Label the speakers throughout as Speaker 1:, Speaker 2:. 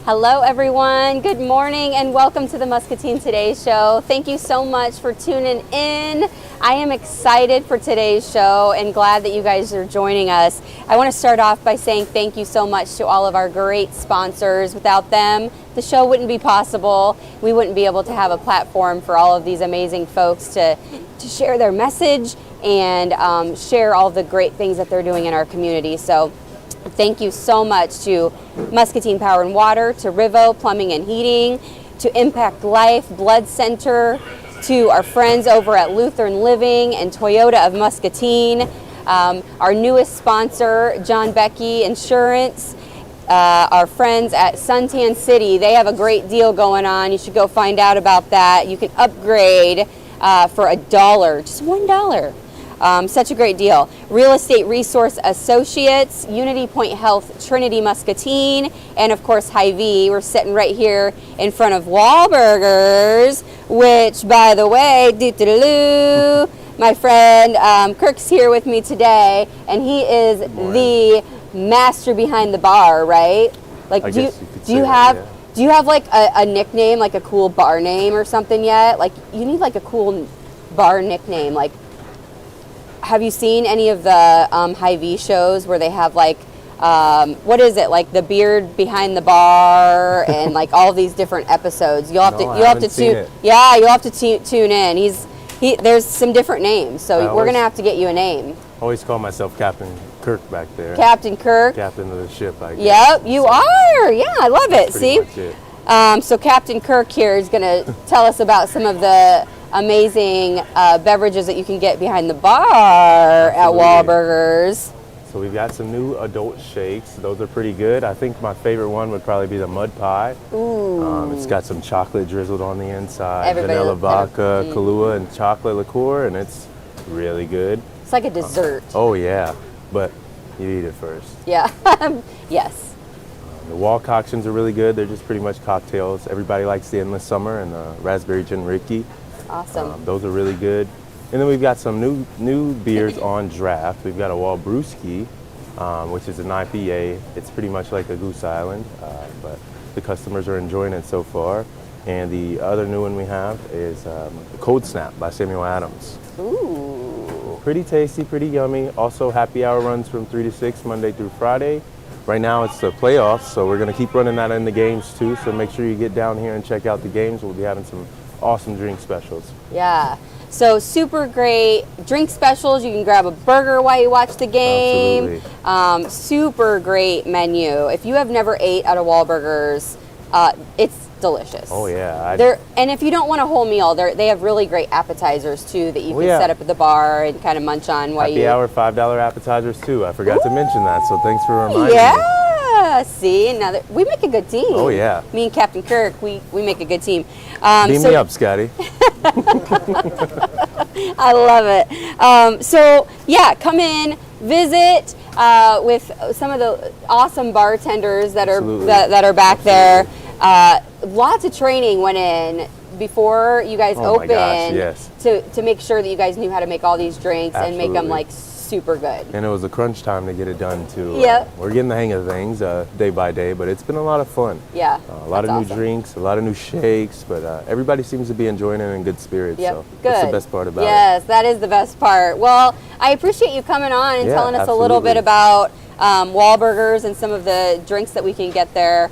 Speaker 1: Hello everyone, good morning and welcome to the Muscatine Today Show. Thank you so much for tuning in. I am excited for today's show and glad that you guys are joining us. I want to start off by saying thank you so much to all of our great sponsors. Without them, the show wouldn't be possible. We wouldn't be able to have a platform for all of these amazing folks to share their message and share all the great things that they're doing in our community. So thank you so much to Muscatine Power and Water, to Rivo Plumbing and Heating, to Impact Life Blood Center, to our friends over at Lutheran Living and Toyota of Muscatine, our newest sponsor, John Becky Insurance, our friends at Suntan City. They have a great deal going on. You should go find out about that. You can upgrade for $1, just $1. Such a great deal. Real Estate Resource Associates, Unity Point Health, Trinity Muscatine, and of course Hy-Vee. We're sitting right here in front of Wahlburgers, which, by the way, my friend Kirk's here with me today, and he is the master behind the bar, right? Like, do you have like a nickname, like a cool bar name or something yet? Like, you need like a cool bar nickname, like. Have you seen any of the Hy-Vee shows where they have like, what is it, like the beard behind the bar and like all these different episodes? You'll have to tune in. There's some different names, so we're gonna have to get you a name.
Speaker 2: I always call myself Captain Kirk back there.
Speaker 1: Captain Kirk.
Speaker 2: Captain of the ship, I guess.
Speaker 1: Yep, you are. Yeah, I love it. See? So Captain Kirk here is gonna tell us about some of the amazing beverages that you can get behind the bar at Wahlburgers.
Speaker 2: So we've got some new adult shakes. Those are pretty good. I think my favorite one would probably be the mud pie.
Speaker 1: Ooh.
Speaker 2: It's got some chocolate drizzled on the inside, vanilla vodka, Kahlua, and chocolate liqueur, and it's really good.
Speaker 1: It's like a dessert.
Speaker 2: Oh yeah, but you eat it first.
Speaker 1: Yeah. Yes.
Speaker 2: The wall coctions are really good. They're just pretty much cocktails. Everybody likes the Endless Summer and the Raspberry Gin Ricky.
Speaker 1: Awesome.
Speaker 2: Those are really good. And then we've got some new beers on draft. We've got a Walbrewski, which is an IPA. It's pretty much like a Goose Island, but the customers are enjoying it so far. And the other new one we have is Cold Snap by Samuel Adams.
Speaker 1: Ooh.
Speaker 2: Pretty tasty, pretty yummy. Also, happy hour runs from 3 to 6, Monday through Friday. Right now it's the playoffs, so we're going to keep running that in the games too. So make sure you get down here and check out the games. We'll be having some awesome drink specials.
Speaker 1: Yeah, so super great drink specials. You can grab a burger while you watch the game.
Speaker 2: Absolutely.
Speaker 1: Super great menu. If you have never ate at a Wahlburgers, it's delicious.
Speaker 2: Oh yeah.
Speaker 1: And if you don't want a whole meal, they have really great appetizers too that you can set up at the bar and kind of munch on while
Speaker 2: Happy hour $5 appetizers too. I forgot to mention that, so thanks for reminding me.
Speaker 1: Yeah, see, we make a good team.
Speaker 2: Oh yeah.
Speaker 1: Me and Captain Kirk, we make a good team.
Speaker 2: Beam me up, Scotty.
Speaker 1: I love it. So yeah, come in, visit with some of the awesome bartenders that are back there. Lots of training went in before you guys opened.
Speaker 2: My gosh, yes.
Speaker 1: To make sure that you guys knew how to make all these drinks and make them like super good.
Speaker 2: And it was a crunch time to get it done too.
Speaker 1: Yep.
Speaker 2: We're getting the hang of things day by day, but it's been a lot of fun.
Speaker 1: Yeah.
Speaker 2: A lot of new drinks, a lot of new shakes, but everybody seems to be enjoying it in good spirits.
Speaker 1: Yep.
Speaker 2: So
Speaker 1: Good.
Speaker 2: That's the best part about it.
Speaker 1: Yes, that is the best part. Well, I appreciate you coming on and telling us a little bit about Wahlburgers and some of the drinks that we can get there.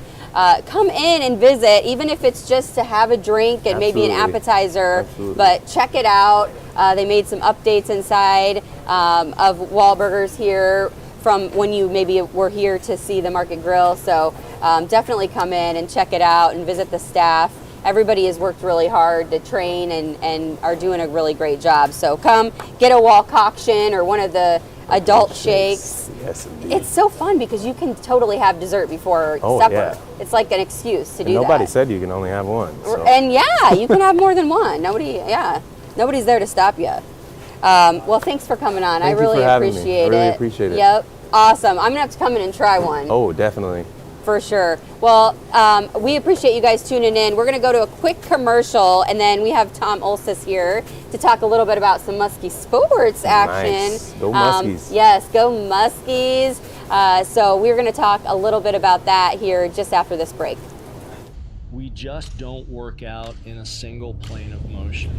Speaker 1: Come in and visit, even if it's just to have a drink and maybe an appetizer, but check it out. They made some updates inside of Wahlburgers here from when you maybe were here to see the Market Grill. So definitely come in and check it out and visit the staff. Everybody has worked really hard to train and are doing a really great job. So come get a wall coction or one of the adult shakes.
Speaker 2: Yes, indeed.
Speaker 1: It's so fun because you can totally have dessert before supper. Yeah. It's like an excuse to do that.
Speaker 2: Nobody said you can only have one. So.
Speaker 1: And yeah, you can have more than one. Nobody's there to stop you. Well, thanks for coming on.
Speaker 2: Thank
Speaker 1: I really appreciate it.
Speaker 2: I really appreciate it.
Speaker 1: Yep. Awesome. I'm going to have to come in and try one.
Speaker 2: Oh, definitely.
Speaker 1: For sure. Well, we appreciate you guys tuning in. We're going to go to a quick commercial, and then we have Tom Ulses here to talk a little bit about some Muskie Sports action.
Speaker 2: Nice. Go Muskies.
Speaker 1: Yes, go Muskies. So we're going to talk a little bit about that here just after this break.
Speaker 3: just don't work out in a single plane of motion.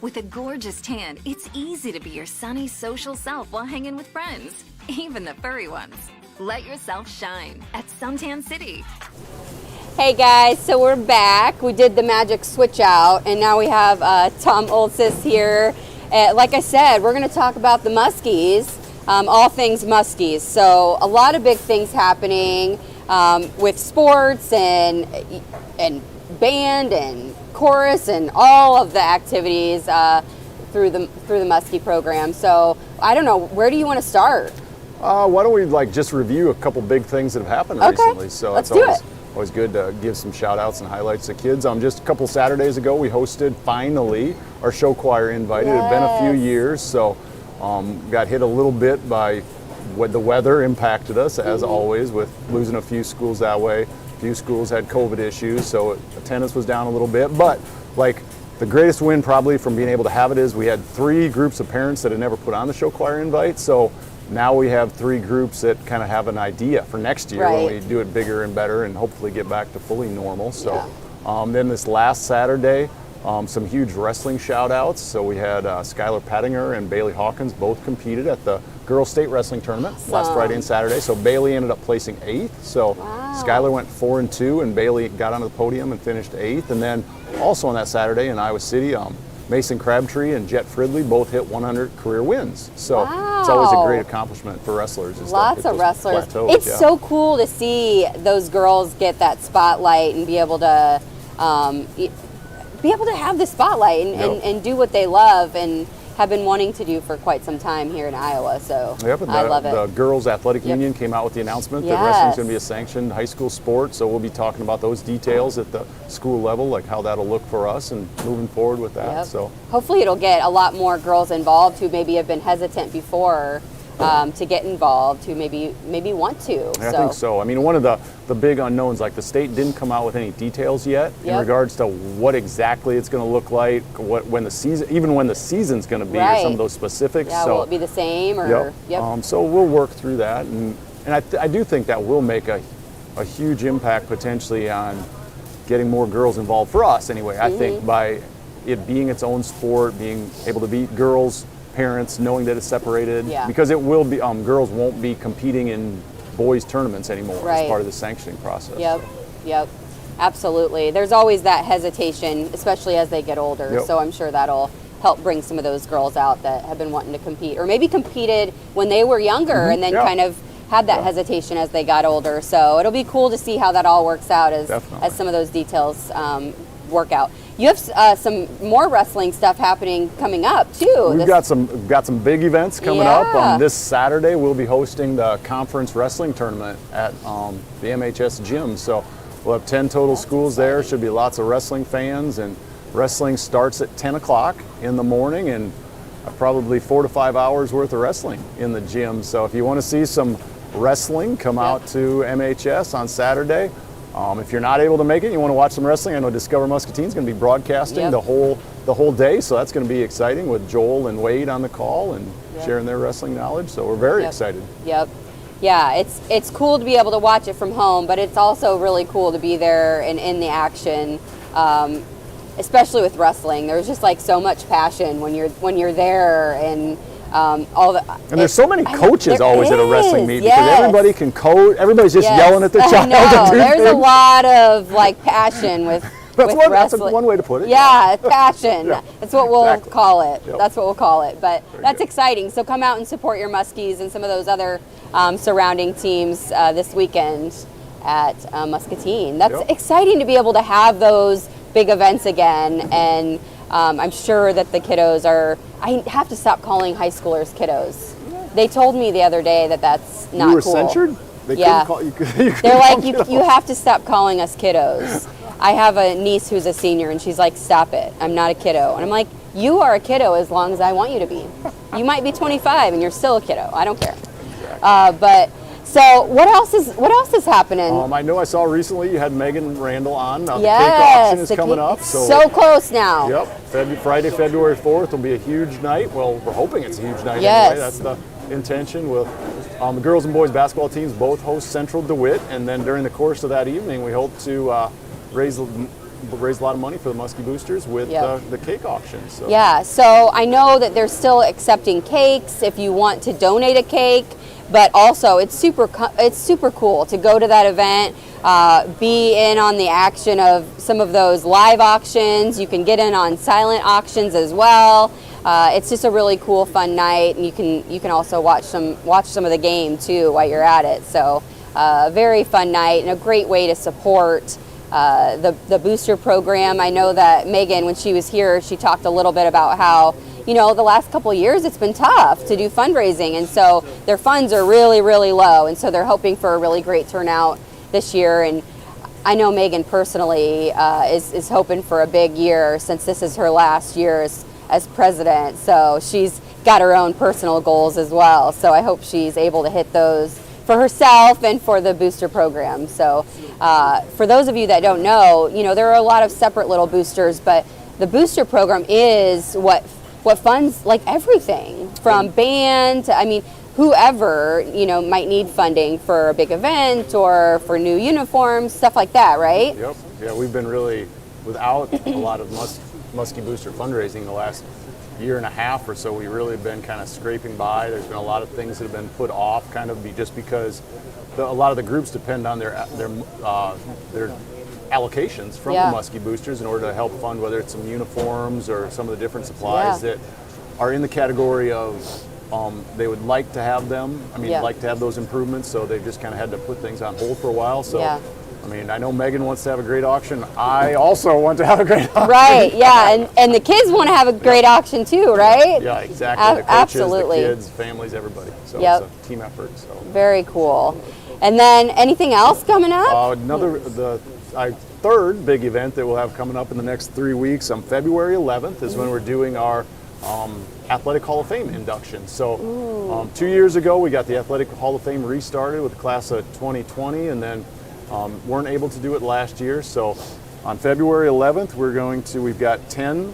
Speaker 4: With a gorgeous tan, it's easy to be your sunny social self while hanging with friends, even the furry ones. Let yourself shine at Suntan City.
Speaker 1: Hey guys, so we're back. We did the magic switch out, and now we have Tom Ulses here. Like I said, we're going to talk about the Muskies, all things Muskies. So a lot of big things happening with sports and band and chorus and all of the activities through the Muskie program. So I don't know, where do you want to start?
Speaker 5: Why don't we just review a couple big things that have happened recently? So
Speaker 1: let's
Speaker 5: it's
Speaker 1: do it.
Speaker 5: Always good to give some shout outs and highlights to kids. Just a couple Saturdays ago, we hosted finally our show choir invite. It had been a few years, so got hit a little bit by what the weather impacted us, as always, with losing a few schools that way. A few schools had COVID issues, so attendance was down a little bit. But like the greatest win probably from being able to have it is we had 3 groups of parents that had never put on the show choir invite. So now we have 3 groups that kind of have an idea for next year when we do it bigger and better and hopefully get back to fully normal. So then this last Saturday, some huge wrestling shout outs. So we had Skylar Pattinger and Bailey Hawkins both competed at the Girls State Wrestling Tournament last Friday and Saturday. So Bailey ended up placing 8th. So Skylar went 4-2 and Bailey got onto the podium and finished 8th. And then also on that Saturday in Iowa City, Mason Crabtree and Jet Fridley both hit 100 career wins. So it's always a great accompliment for wrestlers.
Speaker 1: Lots of wrestlers. It's so cool to see those girls get that spotlight and be able to have the spotlight and do what they love and have been wanting to do for quite some time here in Iowa. So I love it.
Speaker 5: The Girls Athletic Union came out with the announcement that wrestling is going to be a sanctioned high school sport. So we'll be talking about those details at the school level, like how that'll look for us and moving forward with that. So
Speaker 1: hopefully it'll get a lot more girls involved who maybe have been hesitant before to get involved, who maybe want to.
Speaker 5: I think so. I mean, one of the big unknowns, like the state didn't come out with any details yet in regards to what exactly it's going to look like, when the season's going to be, or some of those specifics.
Speaker 1: Yeah, will it be the same? Or
Speaker 5: so we'll work through that, and I do think that will make a huge impact potentially on getting more girls involved for us. Anyway, I think by it being its own sport, being able to beat girls. Parents knowing that it's separated, because it will be girls won't be competing in boys tournaments anymore as part of the sanctioning process.
Speaker 1: Yep, absolutely. There's always that hesitation, especially as they get older. So I'm sure that'll help bring some of those girls out that have been wanting to compete, or maybe competed when they were younger and then kind of had that hesitation as they got older. So it'll be cool to see how that all works out as some of those details work out. You have some more wrestling stuff happening coming up too.
Speaker 5: We've got some big events coming up. This Saturday we'll be hosting the conference wrestling tournament at the MHS gym. So we'll have 10 total schools there. Should be lots of wrestling fans, and wrestling starts at 10 o'clock in the morning, and probably 4 to 5 hours worth of wrestling in the gym. So if you want to see some wrestling, come out to MHS on Saturday. If you're not able to make it, you want to watch some wrestling, I know Discover Muscatine is going to be broadcasting the whole day, so that's going to be exciting with Joel and Wade on the call and sharing their wrestling knowledge. So we're very excited.
Speaker 1: Yeah, it's cool to be able to watch it from home, but it's also really cool to be there and in the action, especially with wrestling. There's just like so much passion when you're there, and
Speaker 5: and there's so many coaches always at a wrestling meet because everybody can coach. Everybody's just yelling at their child.
Speaker 1: There's a lot of like passion with wrestling.
Speaker 5: That's one way to put it.
Speaker 1: Yeah, passion. That's what we'll call it. That's what we'll call it. But that's exciting. So come out and support your Muskies and some of those other surrounding teams this weekend at Muscatine. That's exciting to be able to have those big events again, and I'm sure that the kiddos are. I have to stop calling high schoolers kiddos. They told me the other day that that's not
Speaker 5: You were
Speaker 1: cool.
Speaker 5: censured? They
Speaker 1: Yeah.
Speaker 5: couldn't call you. Couldn't
Speaker 1: They're like,
Speaker 5: call
Speaker 1: you have to stop calling us kiddos. I have a niece who's a senior, and she's like, stop it. I'm not a kiddo. And I'm like, you are a kiddo as long as I want you to be. You might be 25 and you're still a kiddo. I don't care. But so what else is happening?
Speaker 5: I know I saw recently you had Megan Randall on. The
Speaker 1: Yes,
Speaker 5: cake auction is
Speaker 1: the
Speaker 5: coming
Speaker 1: cake-
Speaker 5: up.
Speaker 1: so close now.
Speaker 5: Yep. Friday, February 4th will be a huge night. Well, we're hoping it's a huge night
Speaker 1: Yes.
Speaker 5: anyway. That's the intention. With the girls and boys basketball teams both host Central DeWitt, and then during the course of that evening, we hope to raise a lot of money for the Muskie Boosters with the cake auction. So.
Speaker 1: Yeah, so I know that they're still accepting cakes if you want to donate a cake, but also it's super cool to go to that event, be in on the action of some of those live auctions. You can get in on silent auctions as well. It's just a really cool, fun night, and you can also watch some of the game too while you're at it. So very fun night and a great way to support the booster program. I know that Megan, when she was here, she talked a little bit about how, the last couple of years it's been tough to do fundraising, and so their funds are really, really low, and so they're hoping for a really great turnout this year. And I know Megan personally is hoping for a big year since this is her last year as president, so she's got her own personal goals as well. So I hope she's able to hit those for herself and for the booster program. So for those of you that don't know, there are a lot of separate little boosters, but the booster program is what funds like everything from band to, whoever, might need funding for a big event or for new uniforms, stuff like that, right?
Speaker 5: Yep. Yeah, we've been really without a lot of Muskie Booster fundraising the last year and a half or so. We've really been kind of scraping by. There's been a lot of things that have been put off just because a lot of the groups depend on their allocations from the Muskie Boosters in order to help fund whether it's some uniforms or some of the different supplies that are in the category of they would like to have them. Like to have those improvements, so they've just kind of had to put things on hold for a while. So, I know Megan wants to have a great auction. I also want to have a great auction.
Speaker 1: Right, yeah, and the kids want to have a great auction too, right?
Speaker 5: Yeah, exactly. The coaches,
Speaker 1: absolutely.
Speaker 5: the kids, families, everybody. So it's a team effort. So
Speaker 1: very cool. And then anything else coming up?
Speaker 5: Our third big event that we'll have coming up in the next 3 weeks on February 11th is when we're doing our Athletic Hall of Fame induction. So 2 years ago, we got the Athletic Hall of Fame restarted with the class of 2020, and then weren't able to do it last year. So on February 11th, we've got 10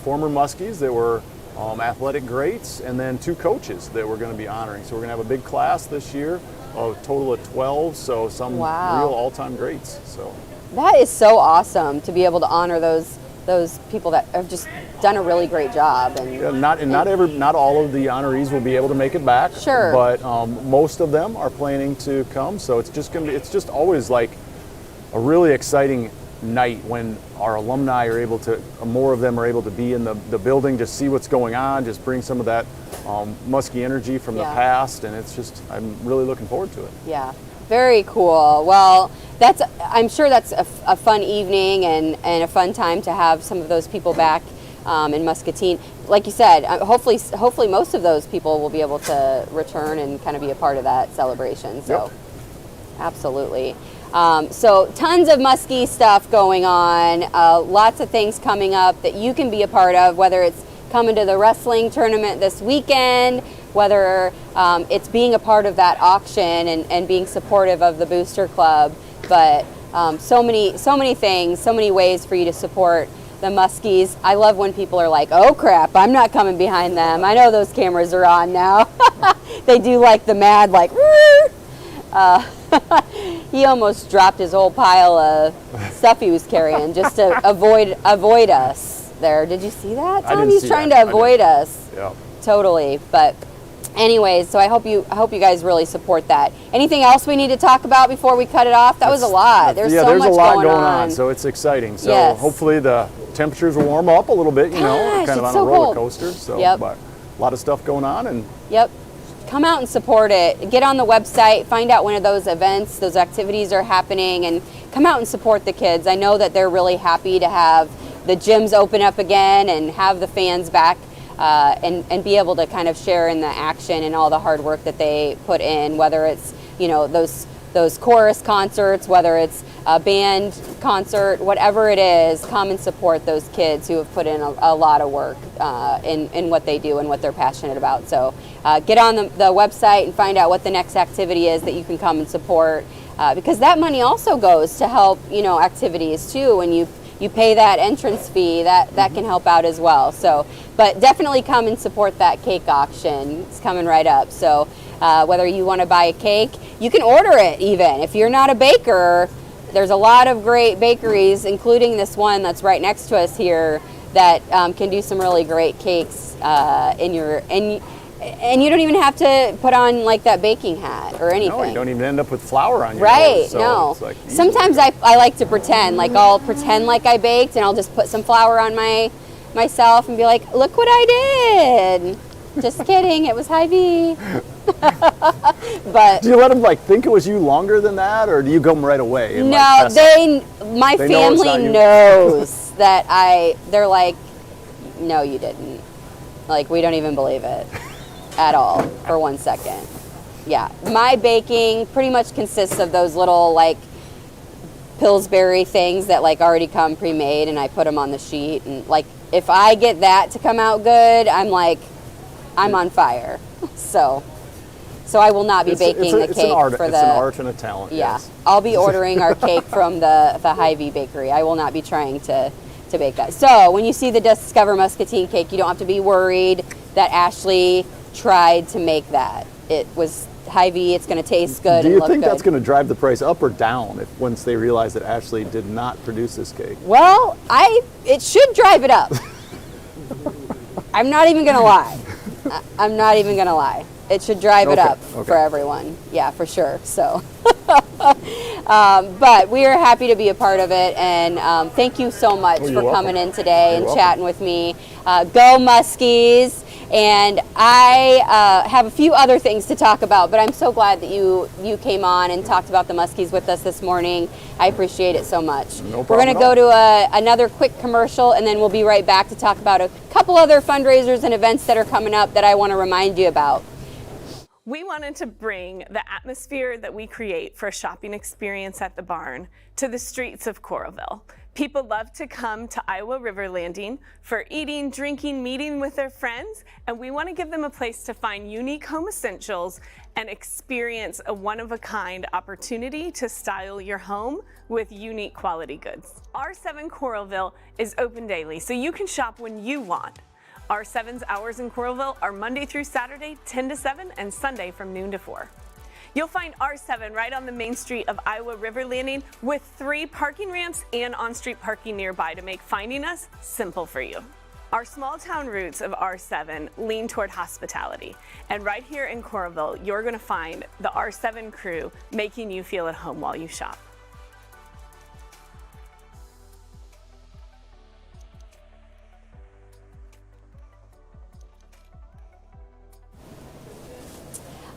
Speaker 5: former Muskies that were athletic greats, and then 2 coaches that we're going to be honoring. So we're going to have a big class this year, a total of 12, so some real all-time greats. So
Speaker 1: that is so awesome to be able to honor those people that have just done a really great job. And
Speaker 5: not all of the honorees will be able to make it back.
Speaker 1: Sure.
Speaker 5: But most of them are planning to come. So it's just always like a really exciting night when our alumni are able to, more of them are able to be in the building, just see what's going on, just bring some of that Muskie energy from the past, and I'm really looking forward to it.
Speaker 1: Yeah, very cool. Well, I'm sure that's a fun evening and a fun time to have some of those people back in Muscatine. Like you said, hopefully most of those people will be able to return and kind of be a part of that celebration. So, absolutely. So tons of Muskie stuff going on, lots of things coming up that you can be a part of, whether it's coming to the wrestling tournament this weekend, whether it's being a part of that auction and being supportive of the Booster Club. But so many things, so many ways for you to support the Muskies. I love when people are like, oh crap, I'm not coming behind them. I know those cameras are on now. They do like the mad, like, he almost dropped his whole pile of stuff he was carrying just to avoid us there. Did you see that, Tom? He's trying to avoid us.
Speaker 5: Yeah.
Speaker 1: Totally. But anyways, so I hope you guys really support that. Anything else we need to talk about before we cut it off? That was a lot. There's so much
Speaker 5: a lot going
Speaker 1: on.
Speaker 5: So it's exciting. So hopefully the temperatures will warm up a little bit, kind of on a roller coaster. So but a lot of stuff going on, and
Speaker 1: come out and support it. Get on the website, find out when those events, those activities are happening, and come out and support the kids. I know that they're really happy to have the gyms open up again and have the fans back and be able to kind of share in the action and all the hard work that they put in, whether it's, you know, those chorus concerts, whether it's a band concert, whatever it is, come and support those kids who have put in a lot of work in what they do and what they're passionate about. So get on the website and find out what the next activity is that you can come and support, because that money also goes to help, you know, activities too. When you pay that entrance fee, that can help out as well. So, but definitely come and support that cake auction. It's coming right up. So whether you want to buy a cake, you can order it even. If you're not a baker, there's a lot of great bakeries, including this one that's right next to us here, that can do some really great cakes and you don't even have to put on like that baking hat or anything.
Speaker 5: No, you don't even end up with flour on your
Speaker 1: right,
Speaker 5: nose, so
Speaker 1: no.
Speaker 5: it's like
Speaker 1: Sometimes I like to pretend, like I'll pretend like I baked and I'll just put some flour on myself and be like, look what I did. Just kidding, it was Hy-Vee. But
Speaker 5: do you let them like think it was you longer than that, or do you go right away? And,
Speaker 1: no,
Speaker 5: like,
Speaker 1: my
Speaker 5: They know it's not
Speaker 1: family
Speaker 5: you.
Speaker 1: knows that they're like, no, you didn't. Like, we don't even believe it at all for 1 second. Yeah, my baking pretty much consists of those little like Pillsbury things that like already come pre-made, and I put them on the sheet, and like if I get that to come out good, I'm like, I'm on fire. So I will not be baking the cake
Speaker 5: it's an art,
Speaker 1: for
Speaker 5: it's
Speaker 1: the
Speaker 5: an art and a talent.
Speaker 1: yeah,
Speaker 5: Yes.
Speaker 1: I'll be ordering our cake from the Hy-Vee bakery. I will not be trying to bake that. So when you see the Discover Muscatine cake, you don't have to be worried that Ashley tried to make that. It was Hy-Vee. It's going to taste good.
Speaker 5: Do
Speaker 1: and
Speaker 5: you
Speaker 1: look
Speaker 5: think
Speaker 1: good.
Speaker 5: that's going to drive the price up or down if once they realize that Ashley did not produce this cake?
Speaker 1: Well, it should drive it up. I'm not even going to lie. I'm not even going to lie. It should drive it
Speaker 5: Okay,
Speaker 1: up
Speaker 5: okay.
Speaker 1: for everyone. Yeah, for sure. So, but we are happy to be a part of it, and thank you so much
Speaker 5: you're
Speaker 1: for
Speaker 5: welcome.
Speaker 1: coming in today and
Speaker 5: You're welcome.
Speaker 1: chatting with me. Go Muskies! And I have a few other things to talk about, but I'm so glad that you came on and talked about the Muskies with us this morning. I appreciate it so much.
Speaker 5: No
Speaker 1: We're
Speaker 5: problem
Speaker 1: going to
Speaker 5: at
Speaker 1: go to another quick commercial, and then we'll be right back to talk about a couple other fundraisers and events that are coming up that I want to remind you about.
Speaker 6: We wanted to bring the atmosphere that we create for a shopping experience at the barn to the streets of Coralville. People love to come to Iowa River Landing for eating, drinking, meeting with their friends, and we want to give them a place to find unique home essentials and experience a one-of-a-kind opportunity to style your home with unique quality goods. R7 Coralville is open daily, so you can shop when you want. R7's hours in Coralville are Monday through Saturday, 10 to 7, and Sunday from noon to 4. You'll find R7 right on the main street of Iowa River Landing with 3 parking ramps and on-street parking nearby to make finding us simple for you. Our small town roots of R7 lean toward hospitality, and right here in Coralville, you're going to find the R7 crew making you feel at home while you shop.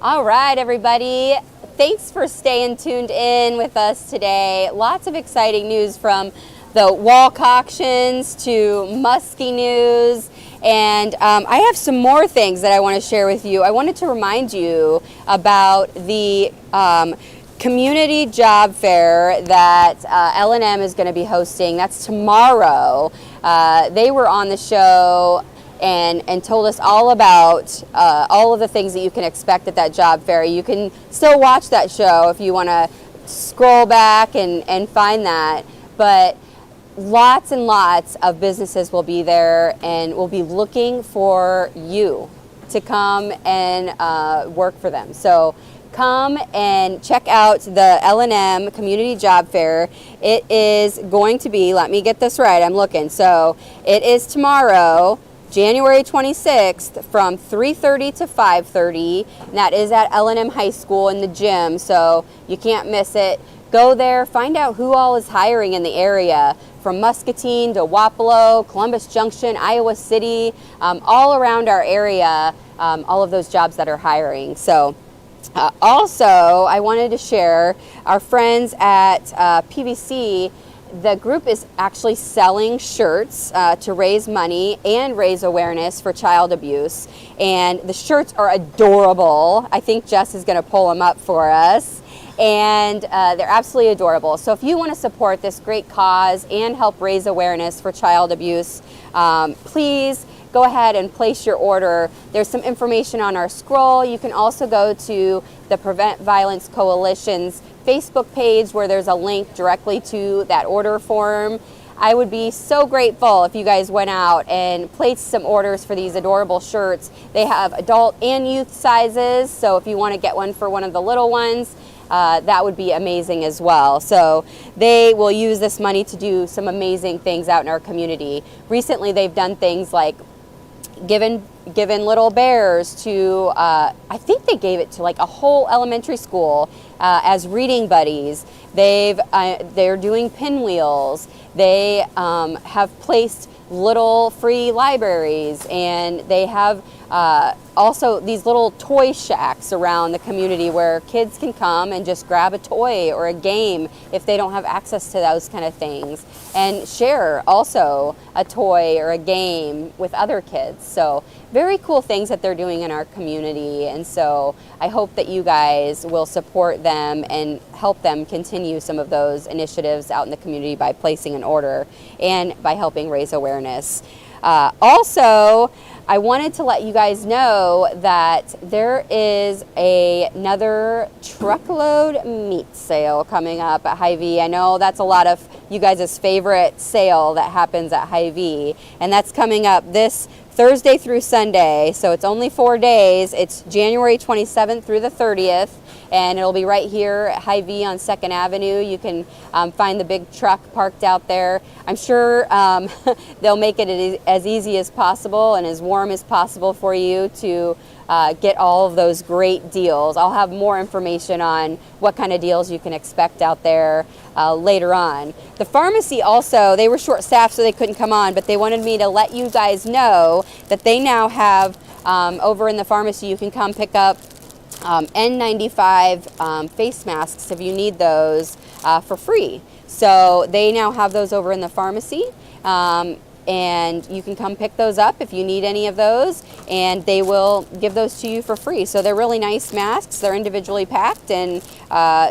Speaker 1: All right, everybody. Thanks for staying tuned in with us today. Lots of exciting news from the walk auctions to Muskie news. And I have some more things that I want to share with you. I wanted to remind you about the community job fair that L&M is going to be hosting. That's tomorrow. They were on the show and told us all about all of the things that you can expect at that job fair. You can still watch that show if you want to scroll back and find that. But lots and lots of businesses will be there, and will be looking for you to come and work for them. So come and check out the L&M Community Job Fair. It is going to be, let me get this right, I'm looking. So it is tomorrow, January 26th from 3:30 to 5:30, and that is at L&M High School in the gym, so you can't miss it. Go there, find out who all is hiring in the area, from Muscatine to Wapello, Columbus Junction, Iowa City, all around our area, all of those jobs that are hiring. So also, I wanted to share our friends at PVC. the group is actually selling shirts to raise money and raise awareness for child abuse. And the shirts are adorable. I think Jess is going to pull them up for us. And they're absolutely adorable. So if you want to support this great cause and help raise awareness for child abuse, please go ahead and place your order. There's some information on our scroll. You can also go to the Prevent Violence Coalition's Facebook page where there's a link directly to that order form. I would be so grateful if you guys went out and placed some orders for these adorable shirts. They have adult and youth sizes, so if you want to get one for one of the little ones, that would be amazing as well. So they will use this money to do some amazing things out in our community. Recently they've done things like given little bears to, I think they gave it to like a whole elementary school as reading buddies. They're doing pinwheels. They have placed little free libraries, and they have also these little toy shacks around the community where kids can come and just grab a toy or a game if they don't have access to those kind of things, and share also a toy or a game with other kids. So very cool things that they're doing in our community, and so I hope that you guys will support them and help them continue some of those initiatives out in the community by placing an order and by helping raise awareness. Also, I wanted to let you guys know that there is another truckload meat sale coming up at Hy-Vee. I know that's a lot of you guys' favorite sale that happens at Hy-Vee, and that's coming up this Thursday through Sunday, so it's only 4 days. It's January 27th through the 30th, and it'll be right here at Hy-Vee on 2nd Avenue. You can find the big truck parked out there. I'm sure they'll make it as easy as possible and as warm as possible for you to get all of those great deals. I'll have more information on what kind of deals you can expect out there later on. The pharmacy also, they were short-staffed so they couldn't come on, but they wanted me to let you guys know that they now have over in the pharmacy, you can come pick up N95 face masks if you need those for free. So they now have those over in the pharmacy. And you can come pick those up if you need any of those, and they will give those to you for free. So they're really nice masks. They're individually packed, and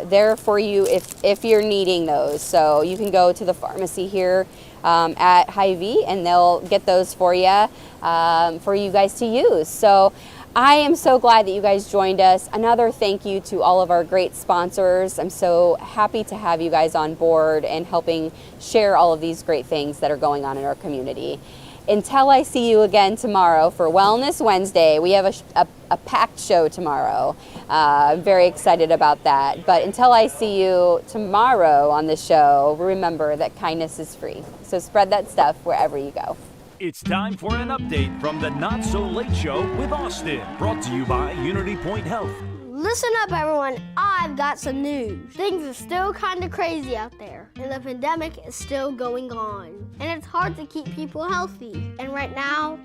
Speaker 1: they're for you if you're needing those. So you can go to the pharmacy here at Hy-Vee, and they'll get those for you guys to use. So I am so glad that you guys joined us. Another thank you to all of our great sponsors. I'm so happy to have you guys on board and helping share all of these great things that are going on in our community. Until I see you again tomorrow for Wellness Wednesday, we have a packed show tomorrow. I'm very excited about that. But until I see you tomorrow on the show, remember that kindness is free. So spread that stuff wherever you go.
Speaker 7: It's time for an update from the Not So Late Show with Austin, brought to you by Unity Point Health.
Speaker 8: Listen up, everyone. I've got some news. Things are still kind of crazy out there, and the pandemic is still going on. And it's hard to keep people healthy. And right now,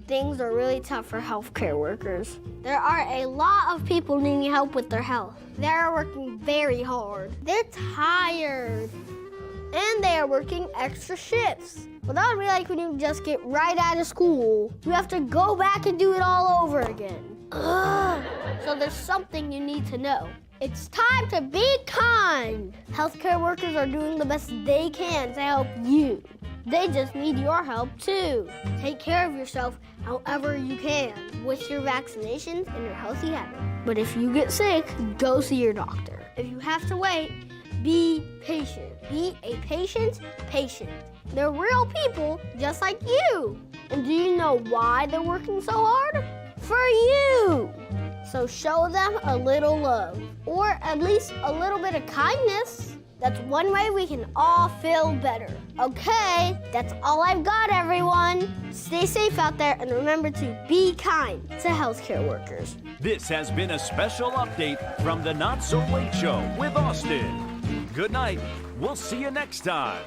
Speaker 8: things are really tough for healthcare workers. There are a lot of people needing help with their health. They are working very hard. They're tired. And they are working extra shifts. Well, that would be like when you just get right out of school. You have to go back and do it all over again. Ugh. So there's something you need to know. It's time to be kind. Healthcare workers are doing the best they can to help you. They just need your help too. Take care of yourself however you can with your vaccinations and your healthy habits. But if you get sick, go see your doctor. If you have to wait, be patient. Be a patient patient. They're real people just like you. And do you know why they're working so hard? For you. So show them a little love, or at least a little bit of kindness. That's one way we can all feel better. Okay, that's all I've got, everyone. Stay safe out there and remember to be kind to healthcare workers.
Speaker 7: This has been a special update from the Not So Late Show with Austin. Good night. We'll see you next time.